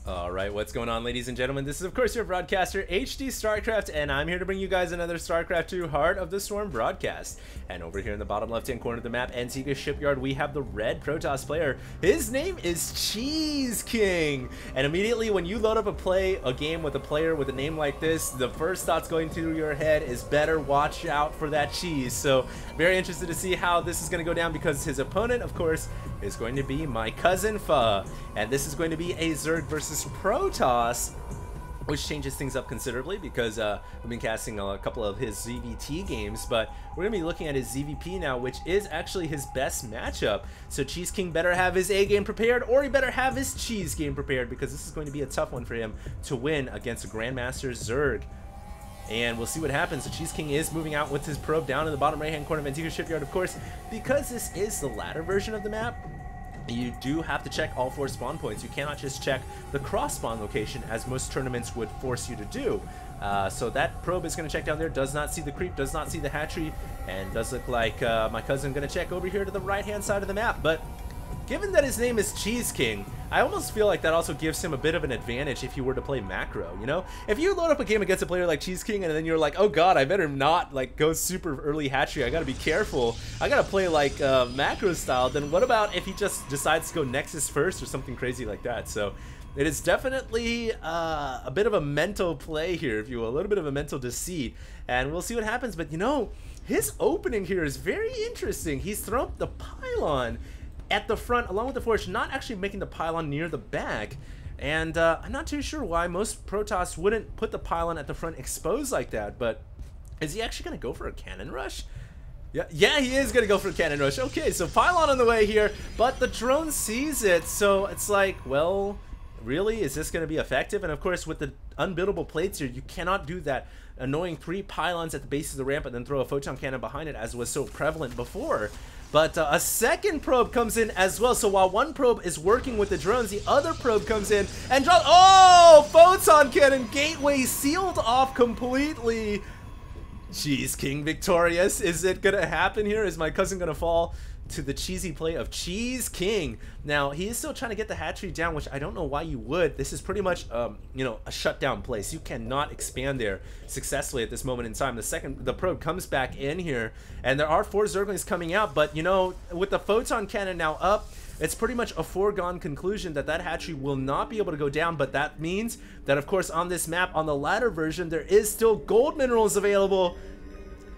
Alright, what's going on, ladies and gentlemen? This is, of course, your broadcaster, HD StarCraft, and I'm here to bring you guys another StarCraft 2 Heart of the Storm broadcast. And over here in the bottom left-hand corner of the map, Antigua Shipyard, we have the red Protoss player. His name is CheeseKing. And immediately when you load up a game with a player with a name like this, the first thoughts going through your head is better watch out for that cheese. So, very interested to see how this is going to go down, because his opponent, of course, is going to be my cousin Pha. And this is going to be a Zerg versus Protoss, which changes things up considerably, because we've been casting a couple of his ZVT games, but we're going to be looking at his ZVP now, which is actually his best matchup. So CheeseKing better have his A game prepared, or he better have his cheese game prepared, because this is going to be a tough one for him to win against a Grandmaster Zerg. And we'll see what happens. So CheeseKing is moving out with his probe down in the bottom right-hand corner of Antigua Shipyard, of course, because this is the ladder version of the map. You do have to check all 4 spawn points. You cannot just check the cross spawn location, as most tournaments would force you to do. So that probe is going to check down there, does not see the creep, does not see the hatchery, and does look like my cousin going to check over here to the right-hand side of the map. But given that his name is CheeseKing, I almost feel like that also gives him a bit of an advantage if you were to play macro, you know? If you load up a game against a player like CheeseKing and then you're like, oh god, I better not like go super early hatchery, I gotta be careful, I gotta play like macro style, then what about if he just decides to go Nexus first or something crazy like that? So it is definitely a bit of a mental play here, if you will, a little bit of a mental deceit, and we'll see what happens. But you know, his opening here is very interesting. He's thrown up the pylon at the front along with the forge, not actually making the pylon near the back. And I'm not too sure why most Protoss wouldn't put the pylon at the front exposed like that, but is he actually going to go for a cannon rush? Yeah, he is going to go for a cannon rush. Okay, so pylon on the way here, but the drone sees it, so it's like, well, really? Is this going to be effective? And of course, with the unbuildable plates here, you cannot do that annoying 3 pylons at the base of the ramp and then throw a photon cannon behind it, as was so prevalent before. But a second probe comes in as well. So while one probe is working with the drones, the other probe comes in and drops. Oh! Photon cannon gateway sealed off completely. CheeseKing victorious. Is it going to happen here? Is my cousin going to fall to the cheesy play of CheeseKing? Now, he is still trying to get the hatchery down, which I don't know why you would. This is pretty much, you know, a shutdown place. You cannot expand there successfully at this moment in time. The probe comes back in here, and there are 4 Zerglings coming out, but, you know, with the photon cannon now up, it's pretty much a foregone conclusion that that hatchery will not be able to go down. But that means that, of course, on this map, on the ladder version, there is still gold minerals available.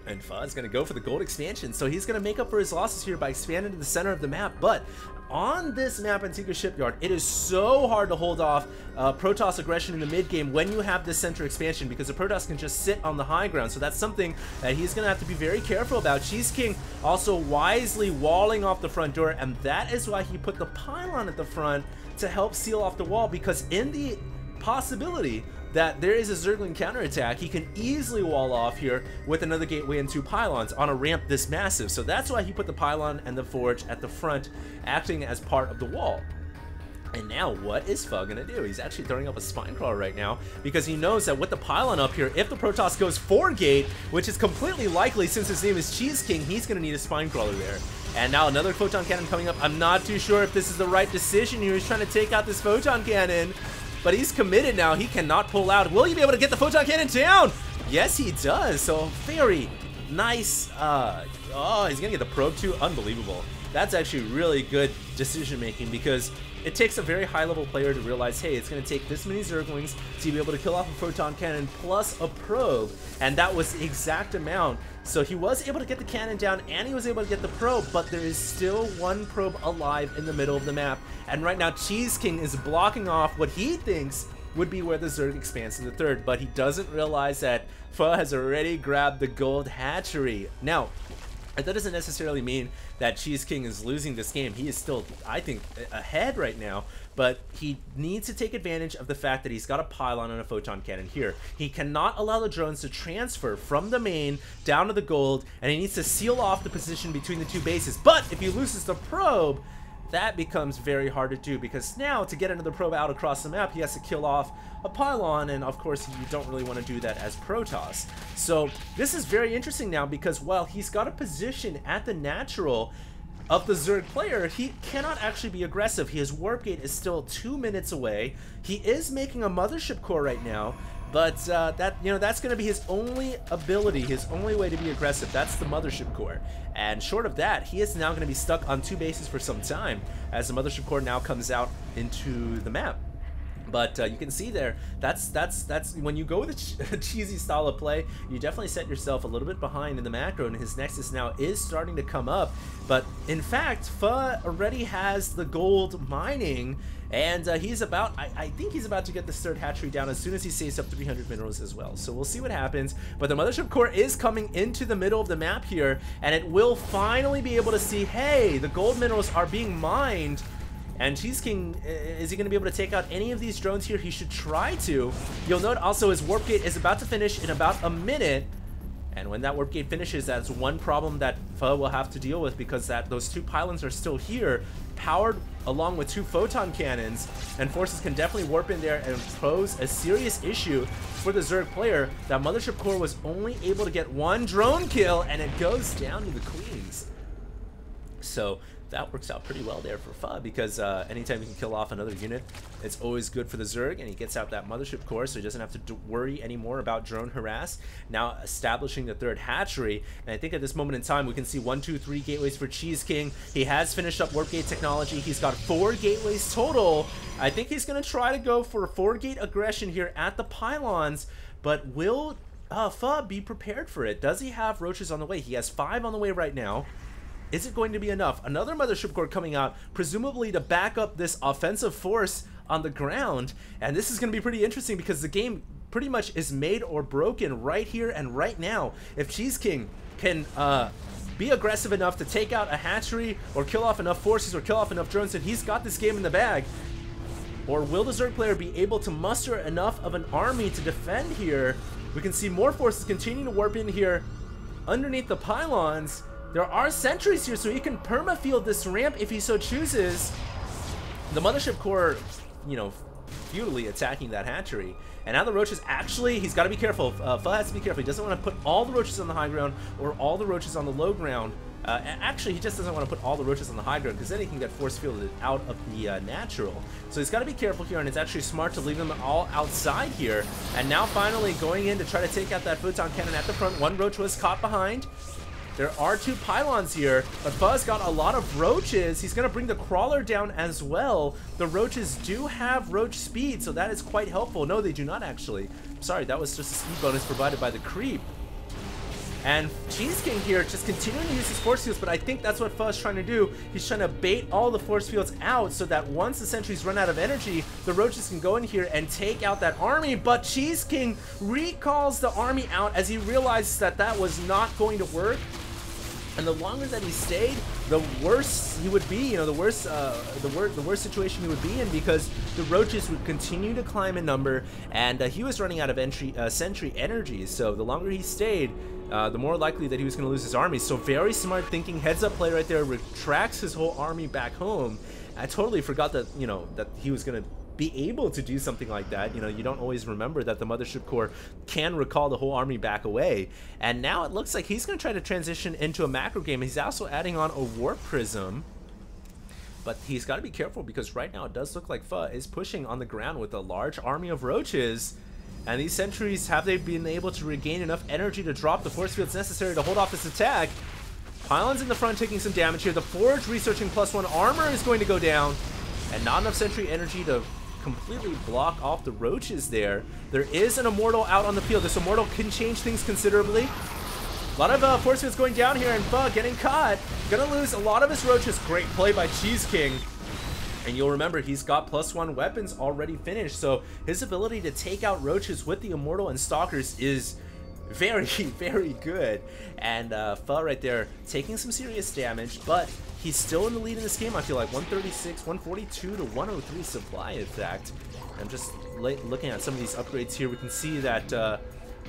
And Pha is going to go for the gold expansion, so he's going to make up for his losses here by expanding to the center of the map. But on this map, Antigua Shipyard, it is so hard to hold off Protoss aggression in the mid game when you have this center expansion, because the Protoss can just sit on the high ground. So that's something that he's going to have to be very careful about. CheeseKing also wisely walling off the front door, and that is why he put the pylon at the front to help seal off the wall, because in the possibility that there is a Zergling counterattack, he can easily wall off here with another gateway and 2 pylons on a ramp this massive. So that's why he put the pylon and the forge at the front, acting as part of the wall. And now, what is Pha gonna do? He's actually throwing up a spine crawler right now, because he knows that with the pylon up here, if the Protoss goes 4 gate, which is completely likely since his name is CheeseKing, he's gonna need a spine crawler there. And now another photon cannon coming up. I'm not too sure if this is the right decision here. He's trying to take out this photon cannon, but he's committed now. He cannot pull out. Will he be able to get the photon cannon down? Yes, he does. So very nice. Oh, he's gonna get the probe too. Unbelievable. That's actually really good decision making, because it takes a very high level player to realize, hey, it's going to take this many Zerglings to be able to kill off a photon cannon plus a probe, and that was the exact amount. So he was able to get the cannon down and he was able to get the probe, but there is still 1 probe alive in the middle of the map. And right now CheeseKing is blocking off what he thinks would be where the Zerg expands to the 3rd, but he doesn't realize that Pha has already grabbed the gold hatchery. Now, that doesn't necessarily mean that CheeseKing is losing this game. He is still, I think, ahead right now, but he needs to take advantage of the fact that he's got a pylon and a photon cannon here. He cannot allow the drones to transfer from the main down to the gold, and he needs to seal off the position between the 2 bases. But if he loses the probe, that becomes very hard to do, because now to get another probe out across the map, he has to kill off a pylon, and of course you don't really want to do that as Protoss. So this is very interesting now, because while he's got a position at the natural, of the Zerg player, he cannot actually be aggressive. His warp gate is still 2 minutes away. He is making a mothership core right now, but that's going to be his only ability, his only way to be aggressive. That's the mothership core. And short of that, he is now going to be stuck on 2 bases for some time as the mothership core now comes out into the map. But you can see there, that's when you go with a cheesy style of play, you definitely set yourself a little bit behind in the macro, and his Nexus now is starting to come up. But in fact, Pho already has the gold mining, and he's about, I think he's about to get this third hatchery down as soon as he saves up 300 minerals as well. So we'll see what happens. But the mothership core is coming into the middle of the map here, and it will finally be able to see, hey, the gold minerals are being mined. And CheeseKing, is he going to be able to take out any of these drones here? He should try to. You'll note also his warp gate is about to finish in about a minute. And when that warp gate finishes, that's one problem that Pho will have to deal with, because those 2 pylons are still here, powered along with 2 photon cannons, and forces can definitely warp in there and pose a serious issue for the Zerg player. That mothership core was only able to get 1 drone kill, and it goes down to the queens. So that works out pretty well there for Pho, because anytime you can kill off another unit, it's always good for the Zerg, and he gets out that mothership core, so he doesn't have to worry anymore about drone harass. Now establishing the 3rd hatchery, and I think at this moment in time we can see 1, 2, 3 gateways for CheeseKing. He has finished up warp gate technology. He's got 4 gateways total. I think he's going to try to go for 4 gate aggression here at the pylons, but will Pho be prepared for it? Does he have roaches on the way? He has 5 on the way right now. Is it going to be enough? Another mothership core coming out, presumably to back up this offensive force on the ground. And this is going to be pretty interesting, because the game pretty much is made or broken right here and right now. If CheeseKing can be aggressive enough to take out a hatchery or kill off enough forces or kill off enough drones, then he's got this game in the bag. Or will the Zerg player be able to muster enough of an army to defend here? We can see more forces continue to warp in here underneath the pylons. There are sentries here, so he can perma-field this ramp if he so chooses. The mothership core, you know, futilely attacking that hatchery. And now the roaches, actually, he's got to be careful. Pho has to be careful. He doesn't want to put all the roaches on the high ground or all the roaches on the low ground. Actually, he just doesn't want to put all the roaches on the high ground, because then he can get force fielded out of the natural. So he's got to be careful here, and it's actually smart to leave them all outside here. And now finally going in to try to take out that photon cannon at the front. 1 roach was caught behind. There are 2 pylons here, but Pho's got a lot of roaches. He's going to bring the crawler down as well. The roaches do have roach speed, so that is quite helpful. No, they do not actually. Sorry, that was just a speed bonus provided by the creep. And CheeseKing here just continuing to use his force fields, but I think that's what Pho's trying to do. He's trying to bait all the force fields out so that once the sentries run out of energy, the roaches can go in here and take out that army. But CheeseKing recalls the army out as he realizes that that was not going to work. And the longer that he stayed, the worse he would be. You know, the worse situation he would be in, because the roaches would continue to climb in number, and he was running out of sentry energy. So the longer he stayed, the more likely that he was going to lose his army. So very smart thinking, heads up play right there, retracts his whole army back home. I totally forgot that, you know, that he was going to be able to do something like that. You know, you don't always remember that the mothership core can recall the whole army back away. And now it looks like he's going to try to transition into a macro game. He's also adding on a warp prism, but he's got to be careful, because right now it does look like Pho is pushing on the ground with a large army of roaches. And these sentries, have they been able to regain enough energy to drop the force fields necessary to hold off this attack? Pylons in the front taking some damage here. The Forge researching +1 armor is going to go down, and not enough sentry energy to completely block off the roaches there. There is an Immortal out on the field. This Immortal can change things considerably. A lot of force fields going down here, and Pho getting caught. Gonna lose a lot of his roaches. Great play by CheeseKing. And you'll remember, he's got +1 weapons already finished, so his ability to take out roaches with the Immortal and Stalkers is very, very good. And Pho right there taking some serious damage, but he's still in the lead in this game. I feel like 136, 142 to 103 supply, in fact. I'm just looking at some of these upgrades here. We can see that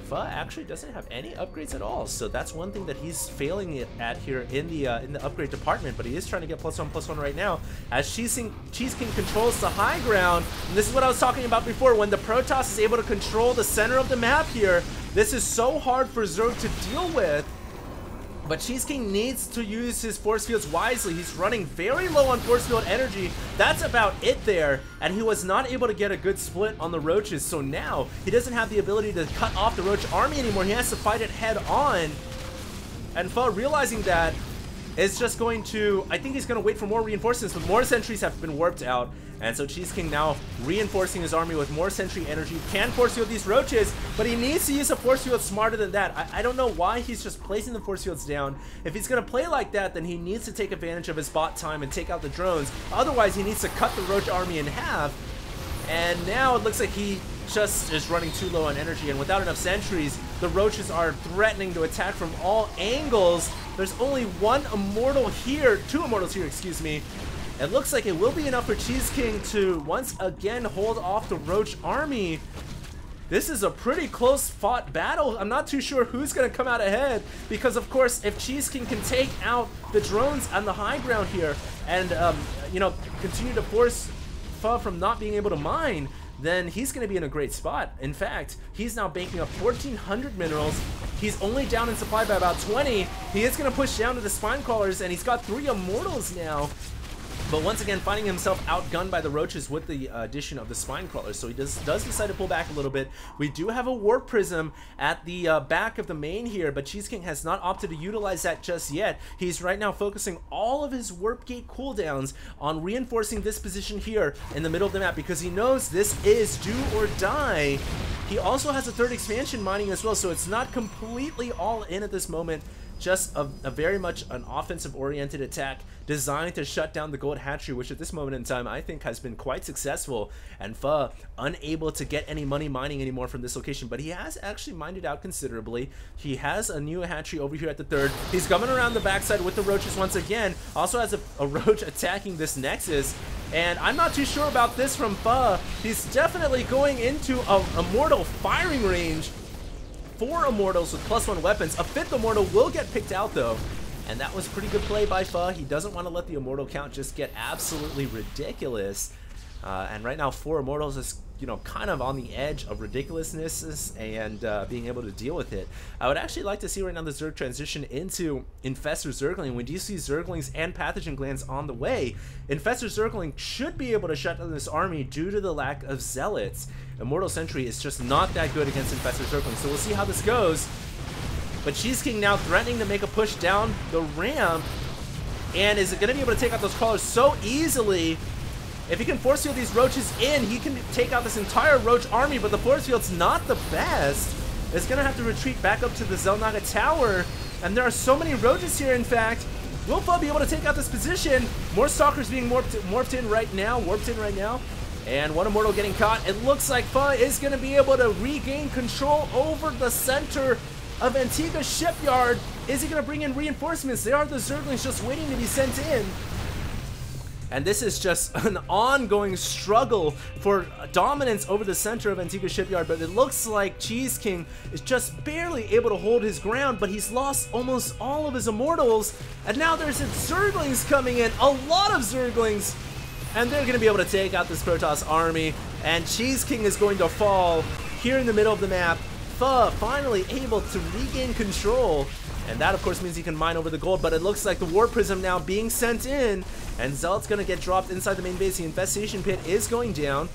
Pho actually doesn't have any upgrades at all, so that's one thing that he's failing at here in the upgrade department. But he is trying to get +1/+1 right now as CheeseKing controls the high ground. And this is what I was talking about before, when the Protoss is able to control the center of the map here. This is so hard for Zerg to deal with. But CheeseKing needs to use his force fields wisely. He's running very low on force field energy. That's about it there. And he was not able to get a good split on the roaches. So now he doesn't have the ability to cut off the roach army anymore. He has to fight it head on. And Pho, realizing that, is just going to, I think he's going to wait for more reinforcements, but more sentries have been warped out. And so CheeseKing now reinforcing his army with more sentry energy, can force field these roaches, but he needs to use a force field smarter than that. I don't know why he's just placing the force fields down. If he's going to play like that, then he needs to take advantage of his bot time and take out the drones. Otherwise, he needs to cut the roach army in half. And now it looks like he just is running too low on energy, and without enough sentries, the roaches are threatening to attack from all angles. There's only one immortal here, two immortals here, excuse me. It looks like it will be enough for CheeseKing to once again hold off the roach army. This is a pretty close fought battle. I'm not too sure who's going to come out ahead, because of course if CheeseKing can take out the drones on the high ground here and you know, continue to force Pho from not being able to mine, then he's going to be in a great spot. In fact, he's now banking up 1,400 minerals. He's only down in supply by about 20. He is going to push down to the spine crawlers, and he's got 3 immortals now. But once again, finding himself outgunned by the roaches with the addition of the spine crawlers. So he does decide to pull back a little bit. We do have a warp prism at the back of the main here, but CheeseKing has not opted to utilize that just yet. He's right now focusing all of his warp gate cooldowns on reinforcing this position here in the middle of the map, because he knows this is do or die. He also has a 3rd expansion mining as well, so it's not completely all in at this moment. Just a very much an offensive-oriented attack designed to shut down the gold hatchery, which at this moment in time I think has been quite successful. And Pho unable to get any money mining anymore from this location, but he has actually mined it out considerably. He has a new hatchery over here at the 3rd. He's coming around the backside with the roaches once again. Also has a roach attacking this nexus. And I'm not too sure about this from Pho. He's definitely going into a mortal firing range. 4 immortals with +1 weapons. A 5th immortal will get picked out though, and that was pretty good play by Pho. He doesn't want to let the immortal count just get absolutely ridiculous. And right now 4 immortals is, you know, kind of on the edge of ridiculousness and being able to deal with it. I would actually like to see right now the Zerg transition into Infestor Zergling. We do see Zerglings and Pathogen Glands on the way. Infestor Zergling should be able to shut down this army due to the lack of Zealots. Immortal Sentry is just not that good against Infestor Zergling, so we'll see how this goes. But CheeseKing now threatening to make a push down the ramp, and is going to be able to take out those crawlers so easily. If he can force field these roaches in, he can take out this entire roach army, but the force field's not the best. It's going to have to retreat back up to the Xel'Naga Tower, and there are so many roaches here, in fact. Will Pho be able to take out this position? More stalkers being warped in right now, and 1 immortal getting caught. It looks like Pho is going to be able to regain control over the center of Antigua Shipyard. Is he going to bring in reinforcements? They are the Zerglings just waiting to be sent in. And this is just an ongoing struggle for dominance over the center of Antigua Shipyard, but it looks like CheeseKing is just barely able to hold his ground, but he's lost almost all of his immortals, and now there's Zerglings coming in, a lot of Zerglings, and they're going to be able to take out this Protoss army, and CheeseKing is going to fall here in the middle of the map. Pho finally able to regain control. And that, of course, means he can mine over the gold, but it looks like the Warp Prism now being sent in, and Zealot's going to get dropped inside the main base. The Infestation Pit is going down,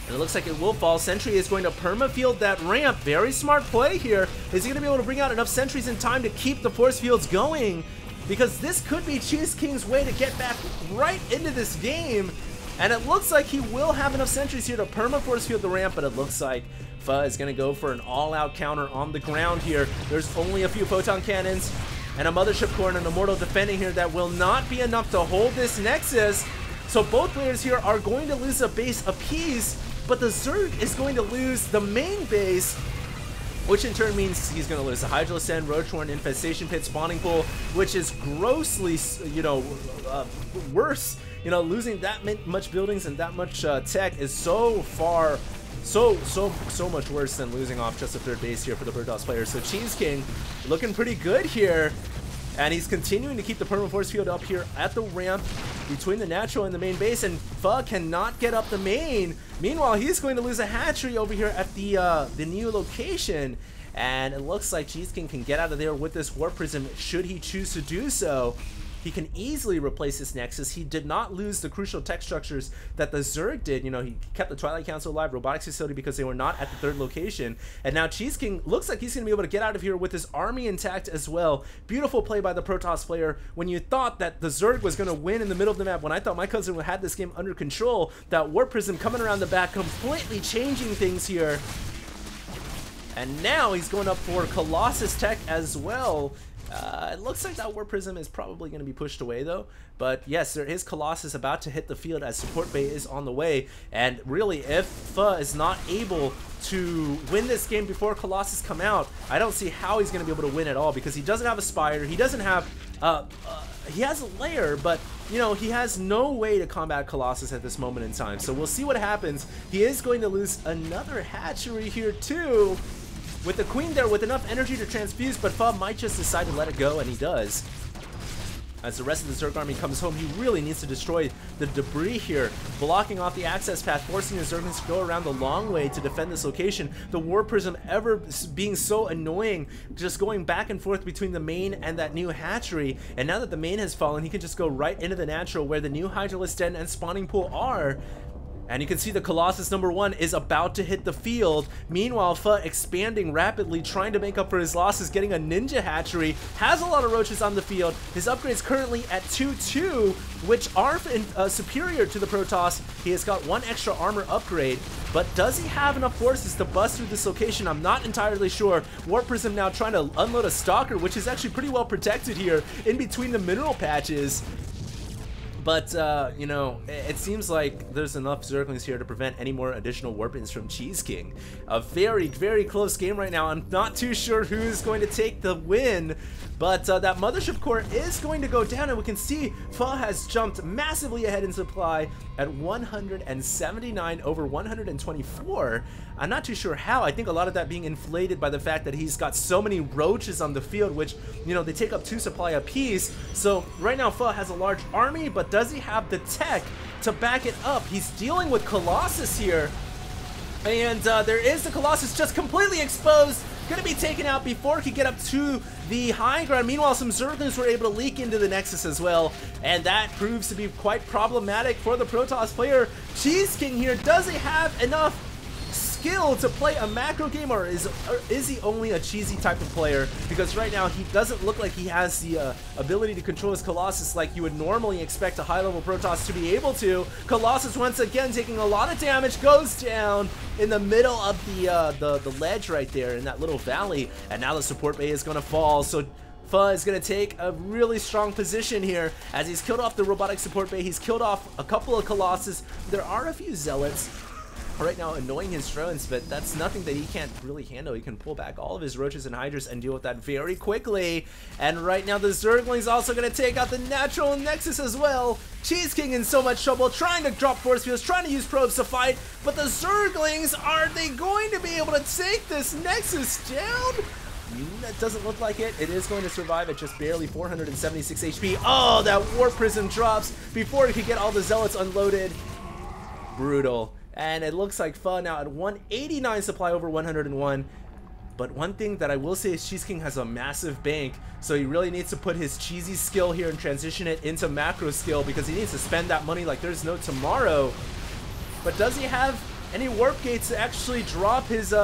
and it looks like it will fall. Sentry is going to perma-field that ramp. Very smart play here. Is he going to be able to bring out enough sentries in time to keep the force fields going? Because this could be CheeseKing's way to get back right into this game, and it looks like he will have enough sentries here to perma-force field the ramp, but it looks like Pho is going to go for an all-out counter on the ground here. There's only a few photon cannons and a mothership core and an immortal defending here that will not be enough to hold this nexus. So both players here are going to lose a base apiece, but the Zerg is going to lose the main base, which in turn means he's going to lose the Hydro Ascend, Roachhorn, Infestation Pit, Spawning Pool, which is grossly, worse. Losing that much buildings and that much tech is so much worse than losing off just a 3rd base here for the Protoss players. So CheeseKing looking pretty good here, and he's continuing to keep the perma force field up here at the ramp between the natural and the main base, and Pho cannot get up the main. Meanwhile, he's going to lose a hatchery over here at the new location, and it looks like CheeseKing can get out of there with this Warp Prism should he choose to do so. He can easily replace this Nexus. He did not lose the crucial tech structures that the Zerg did. You know, he kept the Twilight Council alive, Robotics Facility, because they were not at the third location. And now CheeseKing looks like he's going to be able to get out of here with his army intact as well. Beautiful play by the Protoss player. When you thought that the Zerg was going to win in the middle of the map, when I thought my cousin had this game under control, that Warp Prism coming around the back, completely changing things here. And now he's going up for Colossus Tech as well. It looks like that Warp Prism is probably going to be pushed away though, but yes, there is Colossus about to hit the field as support bay is on the way, and really if Pho is not able to win this game before Colossus come out, I don't see how he's going to be able to win at all, because he doesn't have a Spire, he doesn't have, he has a lair, but you know, he has no way to combat Colossus at this moment in time, so we'll see what happens. He is going to lose another hatchery here too, with the Queen there with enough energy to transfuse, but Pho might just decide to let it go, and he does. As the rest of the Zerg army comes home, he really needs to destroy the debris here, blocking off the access path, forcing the Zerglings to go around the long way to defend this location. The Warp Prism ever being so annoying, just going back and forth between the main and that new hatchery, and now that the main has fallen, he can just go right into the natural where the new Hydralisk Den and spawning pool are. And you can see the Colossus #1 is about to hit the field. Meanwhile, Pho expanding rapidly, trying to make up for his losses, getting a Ninja Hatchery, has a lot of roaches on the field. His upgrades currently at 2-2, which are superior to the Protoss. He has got one extra armor upgrade, but does he have enough forces to bust through this location? I'm not entirely sure. Warp Prism now trying to unload a Stalker, which is actually pretty well protected here in between the mineral patches. But, you know, it seems like there's enough Zerglings here to prevent any more additional warp-ins from CheeseKing. A very, very close game right now. I'm not too sure who's going to take the win, but that Mothership Core is going to go down, and we can see Pho has jumped massively ahead in supply at 179 over 124. I'm not too sure how. I think a lot of that being inflated by the fact that he's got so many roaches on the field, which, you know, they take up 2 supply apiece. So right now Pho has a large army, but does he have the tech to back it up? He's dealing with Colossus here, and there is the Colossus just completely exposed, gonna be taken out before he could get up to the high ground. Meanwhile, some Zerglings were able to leak into the Nexus as well, and that proves to be quite problematic for the Protoss player. CheeseKing here, does he have enough skill to play a macro game, or is he only a cheesy type of player? Because right now he doesn't look like he has the ability to control his Colossus like you would normally expect a high-level Protoss to be able to. Colossus once again taking a lot of damage, goes down in the middle of the ledge right there in that little valley, and now the support bay is going to fall. So Pho is going to take a really strong position here as he's killed off the robotic support bay. He's killed off a couple of Colossus. There are a few Zealots right now annoying his drones, but that's nothing that he can't really handle. He can pull back all of his roaches and hydras and deal with that very quickly. And right now the Zergling's also going to take out the natural Nexus as well. CheeseKing in so much trouble, trying to drop force fields, trying to use probes to fight, but the Zerglings, are they going to be able to take this Nexus down? That doesn't look like it. It is going to survive at just barely 476 HP. Oh, that Warp Prism drops before he could get all the Zealots unloaded. Brutal. And it looks like Pho now at 189 supply over 101. But one thing that I will say is CheeseKing has a massive bank, so he really needs to put his cheesy skill here and transition it into macro skill, because he needs to spend that money like there's no tomorrow. But does he have any warp gates to actually drop his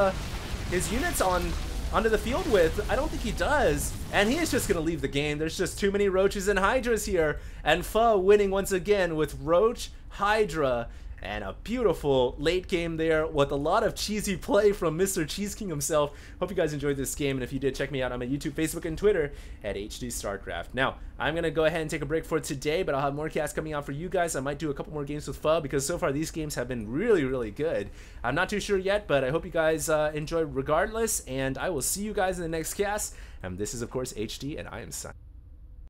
units onto the field with? I don't think he does. And he is just going to leave the game. There's just too many roaches and hydras here. And Pho winning once again with roach, hydra, and a beautiful late game there with a lot of cheesy play from Mr. CheeseKing himself. Hope you guys enjoyed this game, and if you did, check me out on my YouTube, Facebook, and Twitter at HDStarcraft. Now, I'm going to go ahead and take a break for today, but I'll have more casts coming out for you guys. I might do a couple more games with Pho, because so far these games have been really, really good. I'm not too sure yet, but I hope you guys enjoy regardless, and I will see you guys in the next cast. And this is, of course, HD, and I am signing.